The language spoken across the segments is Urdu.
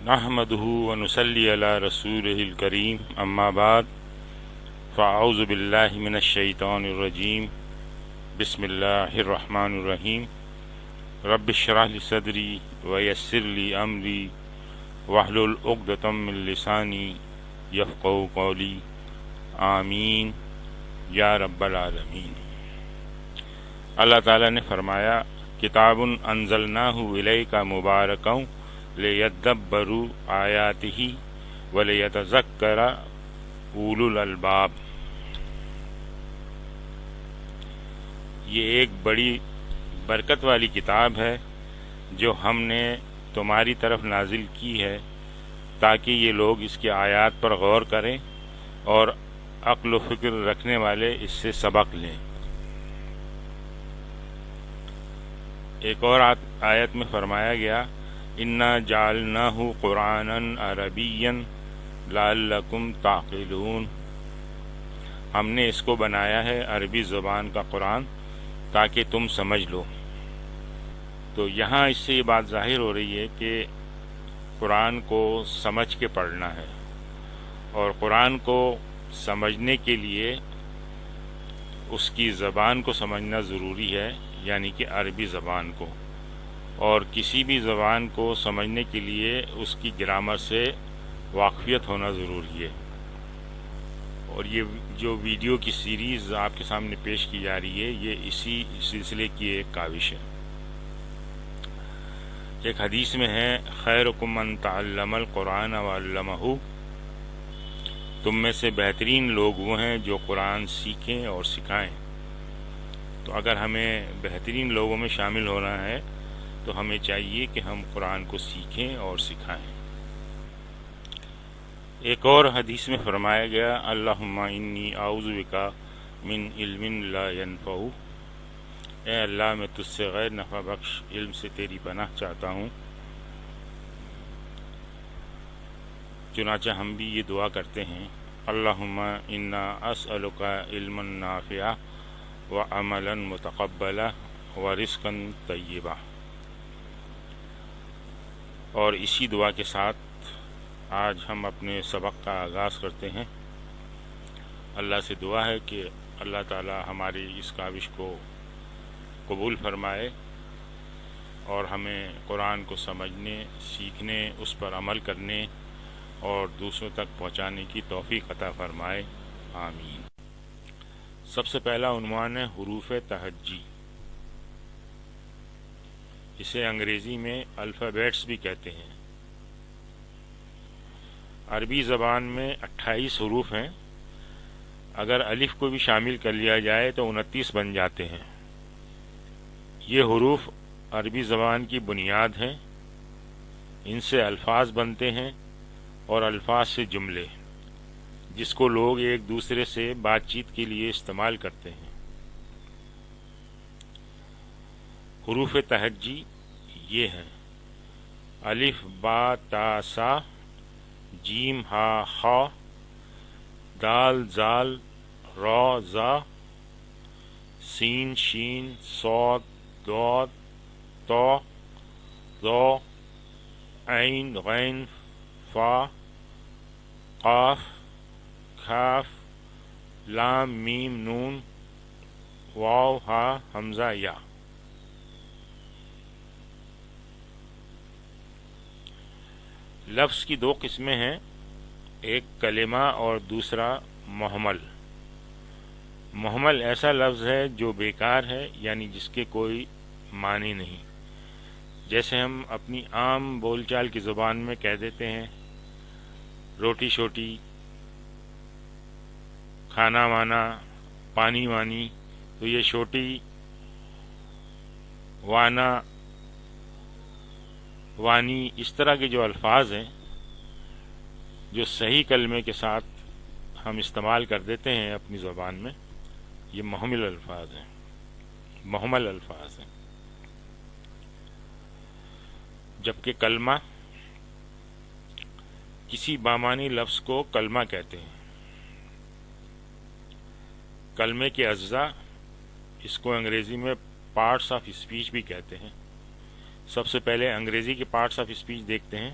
نحمده ونصلي على رسوله الكريم اما بعد فاعوذ بالله من الشيطان الرجيم بسم الله الرحمن الرحيم رب اشرح لي صدري ويسر لي امري واحلل عقدة من لساني يفقهوا قولي آمین یا رب العالمین۔ اللہ تعالیٰ نے فرمایا کتاب انزلناہ الیک مبارک لیدبروا آیاتہ ولیتذکر اولو الالباب۔ یہ ایک بڑی برکت والی کتاب ہے جو ہم نے تمہاری طرف نازل کی ہے تاکہ یہ لوگ اس کی آیات پر غور کریں اور عقل و فکر رکھنے والے اس سے سبق لیں۔ ایک اور آیت میں فرمایا گیا انا جعلناہ قرآنا عربیا لعلکم تعقلون، ہم نے اس کو بنایا ہے عربی زبان کا قرآن تاکہ تم سمجھ لو۔ تو یہاں اس سے یہ بات ظاہر ہو رہی ہے کہ قرآن کو سمجھ کے پڑھنا ہے، اور قرآن کو سمجھنے کے لیے اس کی زبان کو سمجھنا ضروری ہے، یعنی کہ عربی زبان کو، اور کسی بھی زبان کو سمجھنے کے لیے اس کی گرامر سے واقفیت ہونا ضروری ہے۔ اور یہ جو ویڈیو کی سیریز آپ کے سامنے پیش کی جا رہی ہے یہ اسی سلسلے کی ایک کاوش ہے۔ ایک حدیث میں ہے خیرکم من تعلم القرآن وعلمہ، تم میں سے بہترین لوگ وہ ہیں جو قرآن سیکھیں اور سکھائیں۔ تو اگر ہمیں بہترین لوگوں میں شامل ہونا ہے تو ہمیں چاہیے کہ ہم قرآن کو سیکھیں اور سکھائیں۔ ایک اور حدیث میں فرمایا گیا اللہم انی اعوذ بک من علم لا ینفع، اے اللہ میں تجھ سے غیر نفع بخش علم سے تیری پناہ چاہتا ہوں۔ چنانچہ ہم بھی یہ دعا کرتے ہیں اللہم انا اسألک علما نافعا وعملا متقبلا ورزقا طیبا۔ اور اسی دعا کے ساتھ آج ہم اپنے سبق کا آغاز کرتے ہیں۔ اللہ سے دعا ہے کہ اللہ تعالی ہماری اس کاوش کو قبول فرمائے اور ہمیں قرآن کو سمجھنے، سیکھنے، اس پر عمل کرنے اور دوسروں تک پہنچانے کی توفیق عطا فرمائے، آمین۔ سب سے پہلا عنوان ہے حروف تہجی، اسے انگریزی میں الفابیٹس بھی کہتے ہیں۔ عربی زبان میں 28 حروف ہیں، اگر الف کو بھی شامل کر لیا جائے تو 29 بن جاتے ہیں۔ یہ حروف عربی زبان کی بنیاد ہیں، ان سے الفاظ بنتے ہیں اور الفاظ سے جملے، جس کو لوگ ایک دوسرے سے بات چیت کے لیے استعمال کرتے ہیں۔ حروف تہجی یہ ہیں الف با تا سا، جیم ہا خا، دال زال را زا، سین شین صاد ضاد طا ظا، عین غین فا، قاف کاف، لام میم نون، واو ہا حمزہ یا۔ لفظ کی دو قسمیں ہیں، ایک کلمہ اور دوسرا محمل۔ محمل ایسا لفظ ہے جو بیکار ہے، یعنی جس کے کوئی معنی نہیں، جیسے ہم اپنی عام بول چال کی زبان میں کہہ دیتے ہیں روٹی شوٹی، کھانا وانا، پانی وانی، تو یہ شوٹی، وانا، وانی، اس طرح کے جو الفاظ ہیں جو صحیح کلمے کے ساتھ ہم استعمال کر دیتے ہیں اپنی زبان میں، یہ محمل الفاظ ہیں، محمل الفاظ ہیں۔ جبکہ کلمہ، کسی بامانی لفظ کو کلمہ کہتے ہیں۔ کلمے کے اجزاء، اس کو انگریزی میں پارٹس آف اسپیچ بھی کہتے ہیں۔ سب سے پہلے انگریزی کے پارٹس آف اسپیچ دیکھتے ہیں۔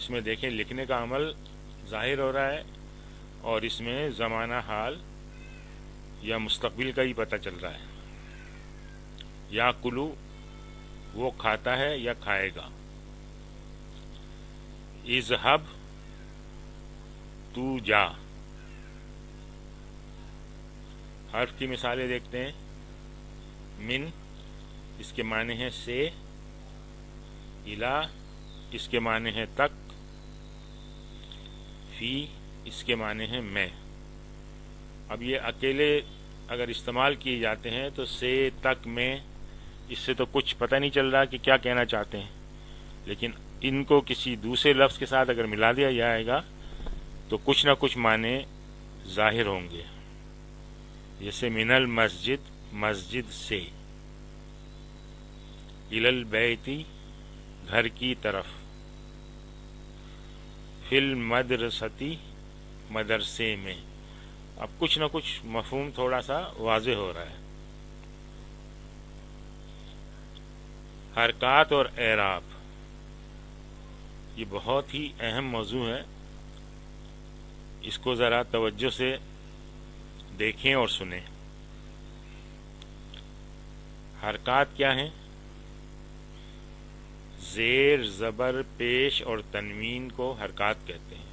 اس میں دیکھیں لکھنے کا عمل ظاہر ہو رہا ہے اور اس میں زمانہ حال یا مستقبل کا ہی پتہ چل رہا ہے. یا کلو وہ کھاتا ہے یا کھائے گا. اذهب تو جا. حرف کی مثالیں دیکھتے ہیں. من اس کے معنی ہے سے. الا اس کے معنی ہے تک. فی اس کے معنی ہے میں. اب یہ اکیلے اگر استعمال کیے جاتے ہیں تو سے تک میں اس سے تو کچھ پتہ نہیں چل رہا کہ کیا کہنا چاہتے ہیں، لیکن ان کو کسی دوسرے لفظ کے ساتھ اگر ملا دیا جائے گا تو کچھ نہ کچھ معنی ظاہر ہوں گے. جیسے من المسجد مسجد سے. الی البیتی گھر کی طرف. فی المدرستی مدرسے میں. اب کچھ نہ کچھ مفہوم تھوڑا سا واضح ہو رہا ہے. حرکات اور اعراب یہ بہت ہی اہم موضوع ہے. اس کو ذرا توجہ سے دیکھیں اور سنیں. حرکات کیا ہیں؟ زیر زبر پیش اور تنوین کو حرکات کہتے ہیں.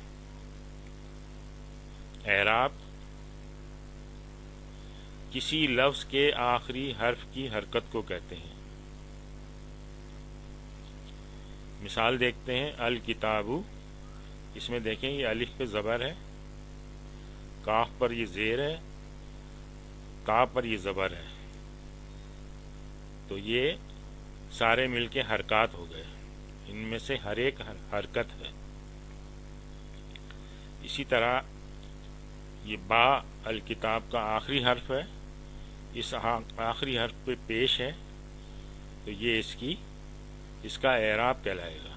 اعراب کسی لفظ کے آخری حرف کی حرکت کو کہتے ہیں. مثال دیکھتے ہیں. الکتابو اس میں دیکھیں یہ الف پہ زبر ہے، کاف پر یہ زیر ہے، تا پر یہ زبر ہے، تو یہ سارے مل کے حرکات ہو گئے. ان میں سے ہر ایک حرکت ہے. اسی طرح یہ با الکتاب کا آخری حرف ہے، اس آخری حرف پہ پیش ہے، تو یہ اس کا اعراب کہلائے گا.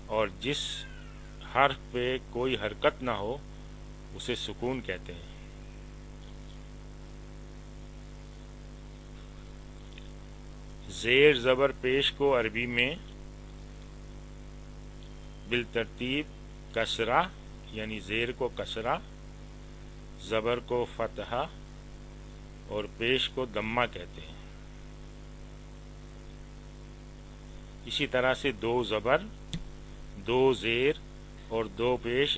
اور جس حرف پہ کوئی حرکت نہ ہو اسے سکون کہتے ہیں. زیر زبر پیش کو عربی میں بالترتیب کسرہ یعنی زیر کو کسرہ، زبر کو فتحہ اور پیش کو دمہ کہتے ہیں. اسی طرح سے دو زبر، دو زیر اور دو پیش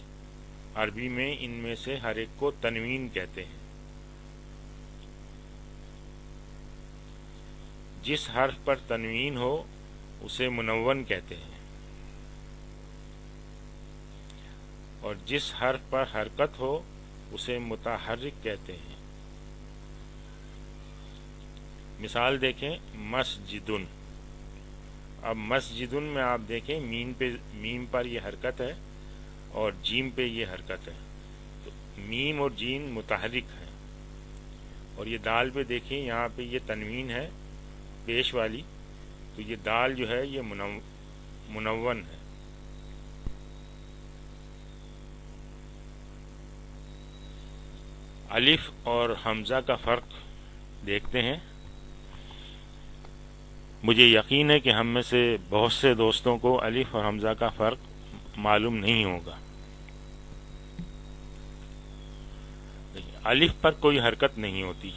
عربی میں ان میں سے ہر ایک کو تنوین کہتے ہیں. جس حرف پر تنوین ہو اسے منون کہتے ہیں، اور جس حرف پر حرکت ہو اسے متحرک کہتے ہیں. مثال دیکھیں. مسجدن. اب مسجدن میں آپ دیکھیں میم پر یہ حرکت ہے اور جیم پہ یہ حرکت ہے، تو میم اور جیم متحرک ہے. اور یہ دال پہ دیکھیں یہاں پہ یہ تنوین ہے پیش والی، تو یہ دال جو ہے یہ منون ہے. الف اور حمزہ کا فرق دیکھتے ہیں. مجھے یقین ہے کہ ہم میں سے بہت سے دوستوں کو الف اور حمزہ کا فرق معلوم نہیں ہوگا. الف پر کوئی حرکت نہیں ہوتی،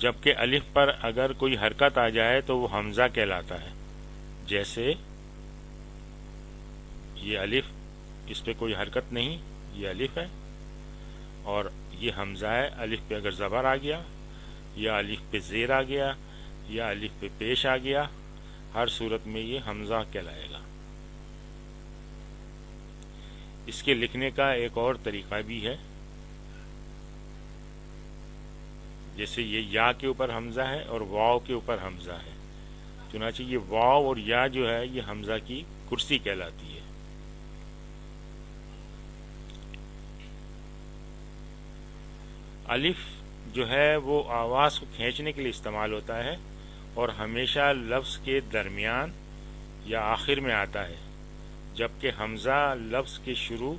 جبکہ الف پر اگر کوئی حرکت آ جائے تو وہ حمزہ کہلاتا ہے. جیسے یہ الف، اس پہ کوئی حرکت نہیں، یہ الف ہے، اور یہ حمزہ ہے. الف پہ اگر زبر آ گیا یا الف پہ زیر آ گیا یا الف پہ پیش آ گیا، ہر صورت میں یہ حمزہ کہلائے گا. اس کے لکھنے کا ایک اور طریقہ بھی ہے. جیسے یہ یا کے اوپر حمزہ ہے اور واو کے اوپر حمزہ ہے، چنانچہ یہ واو اور یا جو ہے یہ حمزہ کی کرسی کہلاتی ہے. الف جو ہے وہ آواز کو کھینچنے کے لیے استعمال ہوتا ہے اور ہمیشہ لفظ کے درمیان یا آخر میں آتا ہے، جبکہ حمزہ لفظ کے شروع،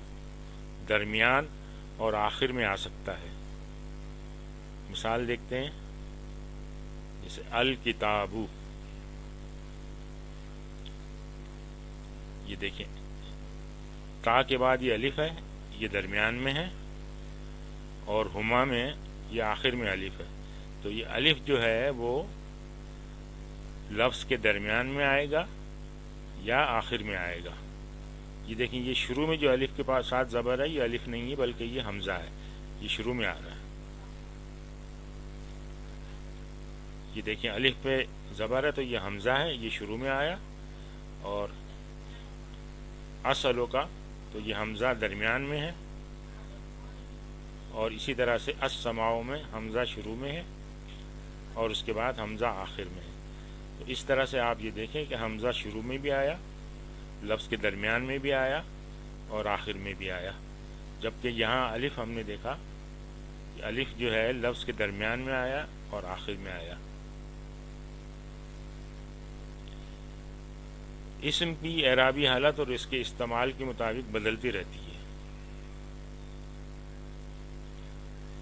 درمیان اور آخر میں آ سکتا ہے. مثال دیکھتے ہیں. جیسے الکتابو. دیکھیں تا کے بعد یہ الف ہے، یہ درمیان میں ہے، اور ہما میں یہ آخر میں الف ہے. تو یہ الف جو ہے وہ لفظ کے درمیان میں آئے گا یا آخر میں آئے گا. یہ دیکھیں یہ شروع میں جو الف کے پاس ساتھ زبر ہے، یہ الف نہیں ہے بلکہ یہ حمزہ ہے، یہ شروع میں آ رہا ہے. یہ دیکھیں الف پہ زبر ہے تو یہ حمزہ ہے، یہ شروع میں آیا، اور اصلوں کا تو یہ حمزہ درمیان میں ہے، اور اسی طرح سے السماؤ میں حمزہ شروع میں ہے اور اس کے بعد حمزہ آخر میں ہے. تو اس طرح سے آپ یہ دیکھیں کہ حمزہ شروع میں بھی آیا، لفظ کے درمیان میں بھی آیا اور آخر میں بھی آیا. جبکہ یہاں الف ہم نے دیکھا کہ الف جو ہے لفظ کے درمیان میں آیا اور آخر میں آیا. اسم کی اعرابی حالت اور اس کے استعمال کے مطابق بدلتی رہتی ہے.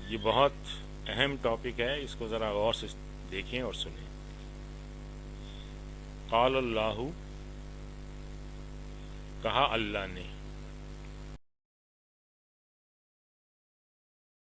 یہ بہت اہم ٹاپک ہے، اس کو ذرا غور سے دیکھیں اور سنیں. قال اللہ، کہا اللہ نے.